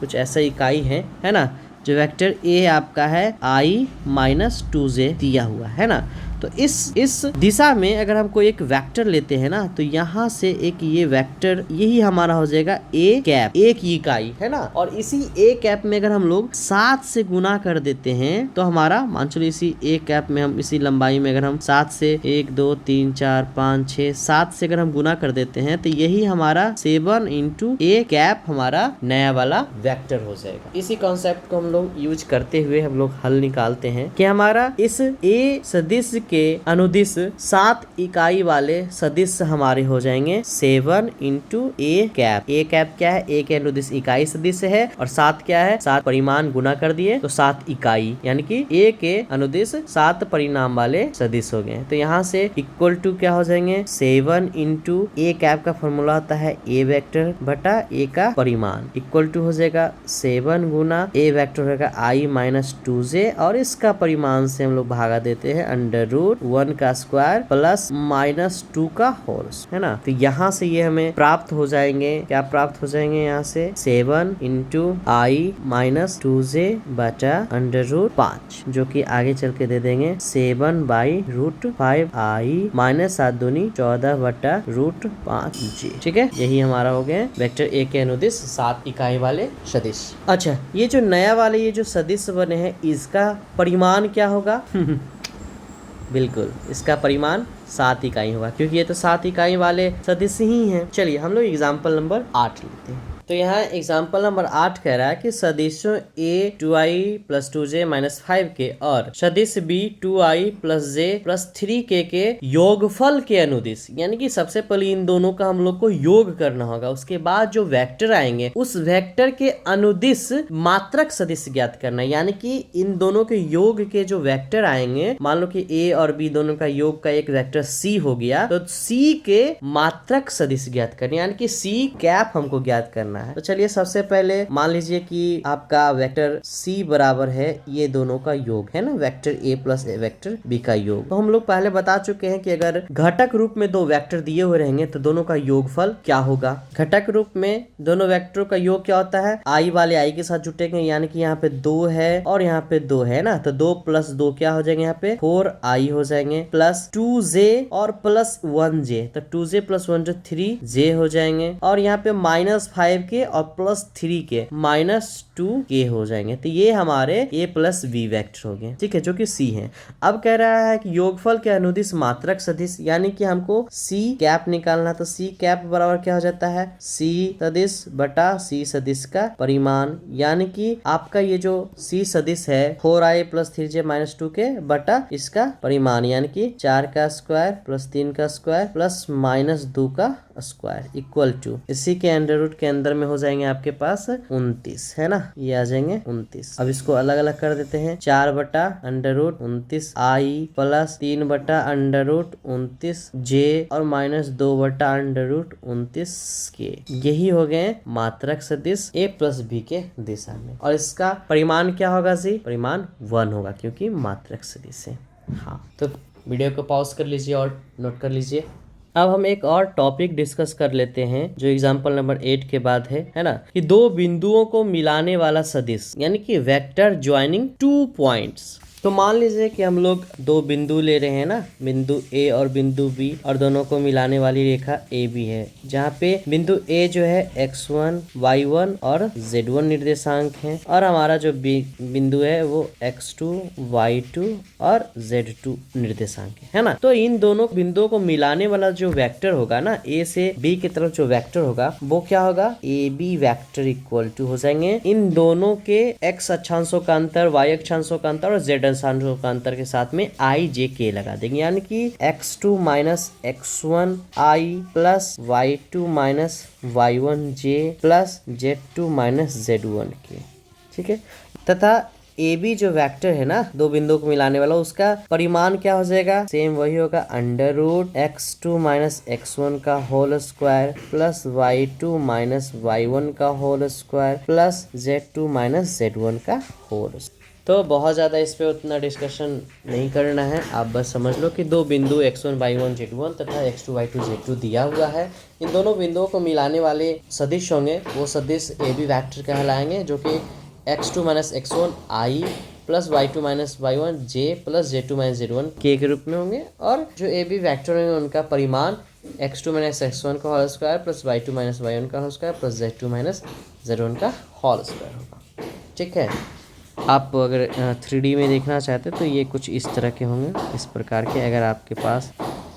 कुछ ऐसा इकाई है ना, जो वेक्टर ए आपका है i-2j दिया हुआ है ना। तो इस दिशा में अगर हम कोई एक वेक्टर लेते हैं ना, तो यहाँ से एक ये वेक्टर यही हमारा हो जाएगा ए कैप, एक इकाई है ना। और इसी ए कैप में अगर हम लोग 7 से गुना कर देते हैं तो हमारा मान चलिए इसी ए कैप में हम इसी लंबाई में अगर हम 7 से 1 2 3 4 5 6 7 से अगर हम गुना कर देते हैं तो यही हमारा 7 इंटू ए कैप हमारा नया वाला वेक्टर हो जाएगा। इसी कॉन्सेप्ट को हम लोग यूज करते हुए हम लोग हल निकालते हैं कि हमारा इस ए सदिश के अनुदिश 7 इकाई वाले सदिश हमारे हो जाएंगे 7 into A cap. A cap क्या है? ए के अनुदिश इकाई सदिश है और 7 क्या है? 7 परिमाण गुना कर दिए तो 7 इकाई, यानी कि ए के अनुदिश 7 परिणाम वाले सदिश हो गए। तो यहाँ से इक्वल टू क्या हो जाएंगे? 7 इंटू ए कैप का फॉर्मूला होता है ए वेक्टर बटा ए का परिमाण, इक्वल टू हो जाएगा 7 गुना ए वेक्टर होगा i-2j और इसका परिमाण से हम लोग भागा देते हैं अंडर रूट 1 का स्क्वायर प्लस -2 का होल, है ना। तो यहाँ से ये हमें प्राप्त हो जाएंगे, क्या प्राप्त हो जाएंगे यहाँ से? 7 इंटू i-2j बटा अंडर रूट 5, जो कि आगे चल के दे देंगे 7/√5 i माइनस 7 दूनी 14 बटा रूट 5j। ठीक है, यही हमारा हो गया वेक्टर ए के अनुदिश 7 इकाई वाले सदिश। अच्छा ये जो नया वाले ये जो सदिश बने हैं इसका परिमाण क्या होगा? बिल्कुल इसका परिमाण 7 इकाई होगा, क्योंकि ये तो 7 इकाई वाले सदिश ही हैं। चलिए हम लोग एग्जाम्पल नंबर 8 लेते हैं। तो यहाँ एग्जाम्पल नंबर 8 कह रहा है कि सदिशों a 2i+2j -5 के और सदिश b 2i+j+3k के योगफल के अनुदिश, यानी कि सबसे पहले इन दोनों का हम लोग को योग करना होगा। उसके बाद जो वेक्टर आएंगे उस वेक्टर के अनुदिश मात्रक सदिश ज्ञात करना है, यानी कि इन दोनों के योग के जो वेक्टर आएंगे, मान लो कि a और b दोनों का योग का एक वेक्टर c हो गया, तो c के मात्रक सदिश ज्ञात करना, यानी कि c कैप हमको ज्ञात करना है। तो चलिए सबसे पहले मान लीजिए कि आपका वेक्टर c बराबर है ये दोनों का योग, है ना, vector a plus vector b का योग। तो हम लोग पहले बता चुके हैं कि अगर घटक रूप में दो वेक्टर दिए हुए रहेंगे तो दोनों का योगफल क्या होगा। घटक रूप में दोनों वेक्टरों का योग क्या होता है? i वाले i के साथ जुटेंगे, यानी कि यहाँ पे 2 है और यहाँ पे 2 है ना, तो 2 + 2 क्या हो जाएंगे? यहाँ पे 4i हो जाएंगे, प्लस 2j और प्लस 1j, तो 2j + 1 3j हो जाएंगे, और यहाँ पे -5 के और +3 के -2k हो जाएंगे। तो ये हमारे a + b वेक्टर हो गए, ठीक है, जो कि c है। अब कह रहा है कि योगफल के अनुदिश मात्रक सदिश, यानी कि हमको c कैप निकालना, तो c कैप बराबर क्या हो जाता है? c सदिश बटा c सदिश का परिमाण, यानी कि आपका ये जो c सदिश है 4i + 3j -2k बटा इसका परिमाण, यानी कि 4 का स्क्वायर प्लस 3 का स्क्वायर प्लस -2 का स्क्वायर इक्वल टू इसी के अंडर रूट के अंदर में हो जाएंगे आपके पास 29, है ना, ये आ जाएंगे 29। अब इसको अलग अलग कर देते हैं, 4 बटा अंडर रूट 29 i प्लस 3 बटा अंडर रूट 29 j और -2 बटा अंडर रूट 29 के, यही हो गए मात्रक सदिश a + b के दिशा में। और इसका परिमाण क्या होगा जी? परिमाण 1 होगा, क्योंकि मात्रक सदिश है। हाँ, तो वीडियो को पॉज कर लीजिए और नोट कर लीजिए। अब हम एक और टॉपिक डिस्कस कर लेते हैं जो एग्जांपल नंबर 8 के बाद है ना, कि दो बिंदुओं को मिलाने वाला सदिश, यानी कि वेक्टर ज्वाइनिंग 2 पॉइंट्स। तो मान लीजिए कि हम लोग 2 बिंदु ले रहे हैं ना, बिंदु A और बिंदु B, और दोनों को मिलाने वाली रेखा AB है, जहाँ पे बिंदु A जो है x1, y1 और z1 निर्देशांक है, और हमारा जो बिंदु है वो x2, y2 और z2 निर्देशांक है ना। तो इन दोनों बिंदुओं को मिलाने वाला जो वेक्टर होगा ना, A से B की तरफ जो वेक्टर होगा वो क्या होगा? AB वेक्टर इक्वल टू हो जाएंगे इन दोनों के x अक्षांशों का अंतर, y अक्षांशों का अंतर और z निर्देशांकों का अंतर के साथ में i j k लगा देंगे, यानी कि x2 minus x1 i plus y2 minus y1 j plus z2 minus z1 k। ठीक है, तथा ए बी जो वेक्टर है ना, दो बिंदुओं को मिलाने वाला, उसका परिमाण क्या हो जाएगा, सेम वही होगा, under root x2 minus x1 का whole square plus y2 minus y1 का whole square plus z2 minus z1 का होल स्क्वायर। तो बहुत ज़्यादा इस पे उतना डिस्कशन नहीं करना है, आप बस समझ लो कि दो बिंदु x1 y1 z1 तथा x2 y2 z2 दिया हुआ है। इन दोनों बिंदुओं को मिलाने वाले सदिश होंगे, वो सदिश ए बी वैक्टर कहलाएंगे, जो कि x2 minus x1 i plus y2 minus y1 j plus z2 minus z1 k के रूप में होंगे। और जो ए बी वैक्टर होंगे उनका परिमाण x2 माइनस x1 का whole square plus y2 minus y1 का whole square plus z2 minus z1 का होल स्क्वायर होगा। ठीक है, आप अगर 3D में देखना चाहते तो ये कुछ इस तरह के होंगे, इस प्रकार के। अगर आपके पास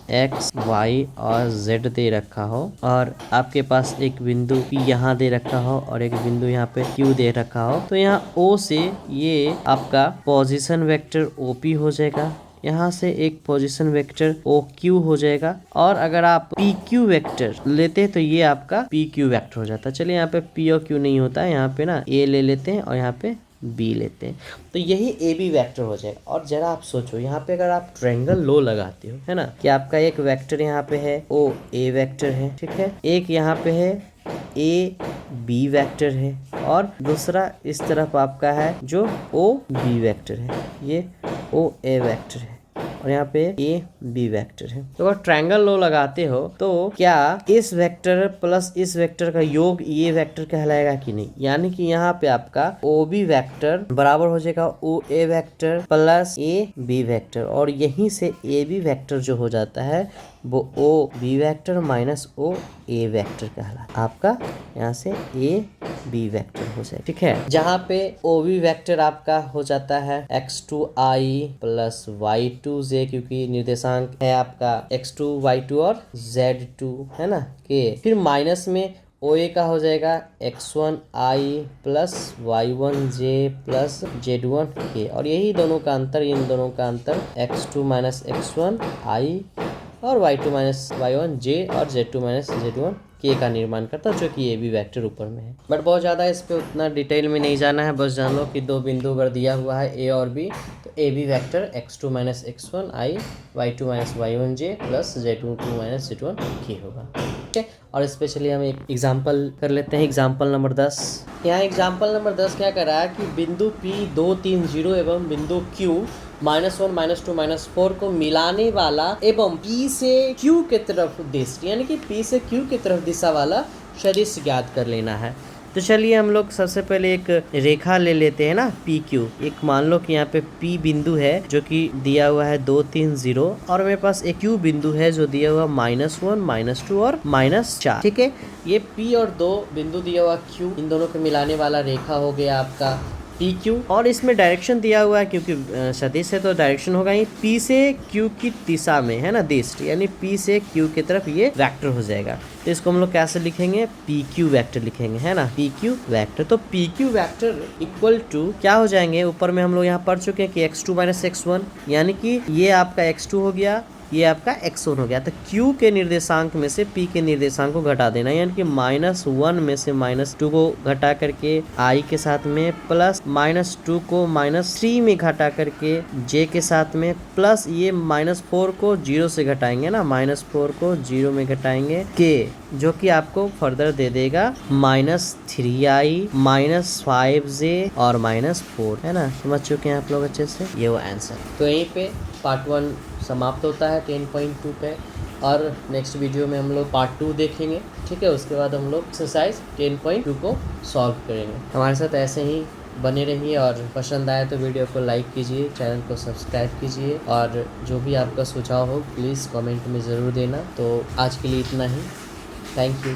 x, y और z दे रखा हो और आपके पास एक बिंदु P यहाँ दे रखा हो और एक बिंदु यहाँ पे Q दे रखा हो, तो यहाँ O से ये आपका पोजीशन वेक्टर OP हो जाएगा, यहाँ से एक पोजीशन वेक्टर OQ हो जाएगा, और अगर आप PQ वेक्टर लेते हैं तो ये आपका PQ वेक्टर हो जाता है। चलिए यहाँ पे P और Q नहीं होता है, यहाँ पे ना A ले लेते हैं और यहाँ पे बी लेते हैं, तो यही ए बी वेक्टर हो जाएगा। और जरा आप सोचो, यहाँ पे अगर आप ट्रायंगल लो लगाते हो, है ना, कि आपका एक वेक्टर यहाँ पे है ओ ए वेक्टर है, ठीक है, एक यहाँ पे है ए बी वेक्टर है, और दूसरा इस तरफ आपका है जो ओ बी वेक्टर है, ये ओ ए वेक्टर है, और यहाँ पे ए बी वेक्टर है। तो अगर ट्रायंगल लो लगाते हो तो क्या इस वेक्टर प्लस इस वेक्टर का योग ये वेक्टर कहलाएगा कि नहीं, यानी कि यहाँ पे आपका ओ बी वेक्टर बराबर हो जाएगा O A vector plus A B vector, और यहीं से ए बी वेक्टर जो हो जाता है वो O B vector minus O A vector कहलाता है, आपका यहाँ से ए बी वेक्टर हो जाए। ठीक है, जहाँ पे ओ बी वेक्टर आपका हो जाता है x2i प्लस y2j, क्योंकि निर्देशांक है आपका x2 y2 और z2, है ना, के। फिर माइनस में ओ ए का हो जाएगा x1i plus y1j plus z1k, और यही दोनों का अंतर, इन दोनों का अंतर x2 माइनस x1i और y2 माइनस y1j और z2 माइनस z1 के का निर्माण करता, जो कि ए बी वेक्टर ऊपर में है। बट बहुत ज़्यादा इस पे उतना डिटेल में नहीं जाना है, बस जान लो कि दो बिंदु अगर दिया हुआ है ए और बी, तो A B vector x2 minus x1 i y2 minus y1 j plus z2 minus z1 k होगा। ठीक है, और स्पेशली हम एक एग्जाम्पल कर लेते हैं, एग्जाम्पल नंबर 10। यहाँ एग्जाम्पल नंबर 10 क्या कर रहा है कि बिंदु P 2 3 0 एवं बिंदु Q -1 -2 -4 को मिलाने वाला एवं P से Q के तरफ दिशा, यानी कि P से Q के तरफ दिशा वाला सदिश ज्ञात कर लेना है। तो चलिए हम लोग सबसे पहले एक रेखा ले लेते हैं ना, पी क्यू। एक मान लो कि यहाँ पे P बिंदु है जो कि दिया हुआ है 2 3 0, और मेरे पास एक Q बिंदु है जो दिया हुआ -1 -2 और -4। ठीक है, ये P और 2 बिंदु दिया हुआ Q, इन दोनों को मिलाने वाला रेखा हो गया आपका पी क्यू, और इसमें डायरेक्शन दिया हुआ है, क्योंकि सदिश है तो डायरेक्शन होगा ही P से Q की दिशा में, है ना, दिशा, यानी P से Q की तरफ ये वेक्टर हो जाएगा। तो इसको हम लोग कैसे लिखेंगे, पी क्यू वेक्टर लिखेंगे, है ना, पी क्यू वेक्टर। तो P Q vector equal to क्या हो जाएंगे, ऊपर में हम लोग यहाँ पढ़ चुके हैं कि x2 माइनस x1, यानी कि ये आपका x2 हो गया, ये आपका x1 हो गया। तो Q के निर्देशांक में से P के निर्देशांक को घटा देना, यानी कि -1 में से -2 को घटा करके I के साथ में, प्लस -2 को -3 में घटा करके J के साथ में, प्लस ये -4 को 0 से घटाएंगे ना, -4 को 0 में घटाएंगे K, जो कि आपको फर्दर दे देगा -3i -5j और -4, है ना। समझ चुके हैं आप लोग अच्छे से, ये वो आंसर। तो यहीं पे पार्ट 1 समाप्त होता है 10.2 पे, और नेक्स्ट वीडियो में हम लोग पार्ट 2 देखेंगे। ठीक है, उसके बाद हम लोग एक्सरसाइज 10.2 को सॉल्व करेंगे। हमारे साथ ऐसे ही बने रहिए, और पसंद आए तो वीडियो को लाइक कीजिए, चैनल को सब्सक्राइब कीजिए, और जो भी आपका सुझाव हो प्लीज़ कमेंट में ज़रूर देना। तो आज के लिए इतना ही, थैंक यू।